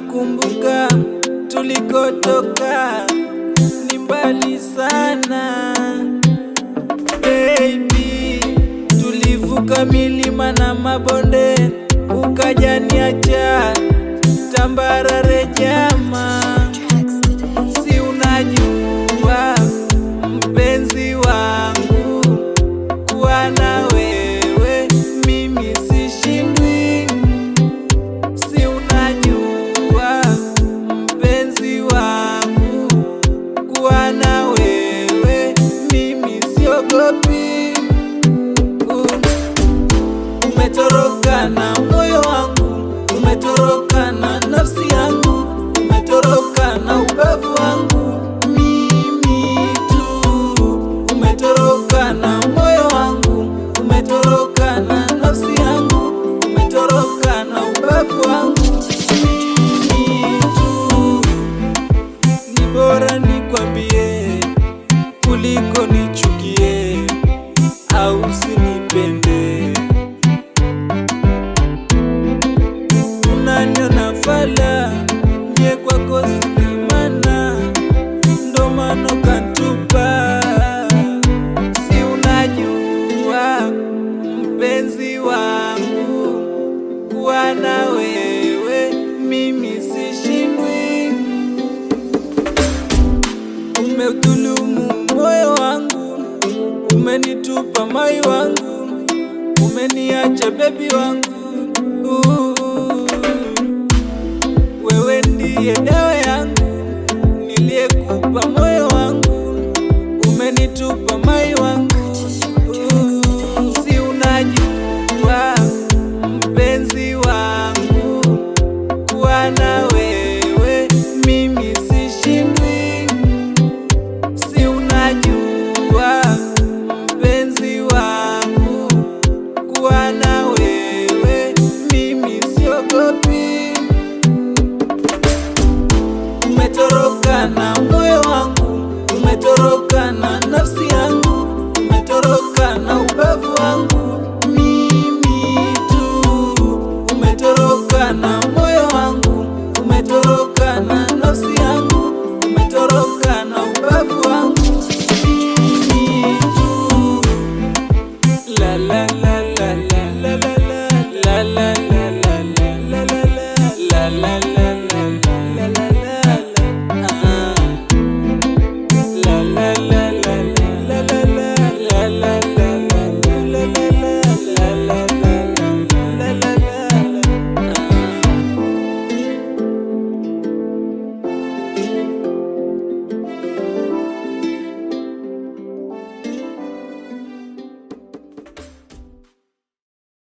nakumbuka tulikotoka ni mbali sana baby, tulivuka milima na mabonde, ukaja niacha tambarare jama. Si unajua mpenzi wangu, kuwa na wewe mimi sishindwi. Si unajua mpenzi wangu, kuwa na wewe mimi siogopi. Umetoroka na moyo wangu, umetoroka na nafsi yangu, umetoroka na ubavu wangu mimi tu. Umetoroka na moyo wangu, umetoroka na nafsi yangu, umetoroka na ubavu wangu mimi tu. Ni bora nikwambie kuliko nichukie au usinipende. Unaniona fala, mie kwako sina maana, ndo maana ukanitupa. Si unajua mpenzi wangu, kuwa na wewe mimi sishindwi. Umeudhulumu moyo wangu, umenitupa mai wangu, umeniacha baby wangu. Wewe ndiye dawa yangu, niliyekupa moyo wangu, umenitupa mai wangu. Si unajua mpenzi wangu, kuwa na wewe mimi sishindwi. Si unajua mpenzi wangu, kuwa na wewe mimi siogopi. Umetoroka na moyo wangu, umetoroka na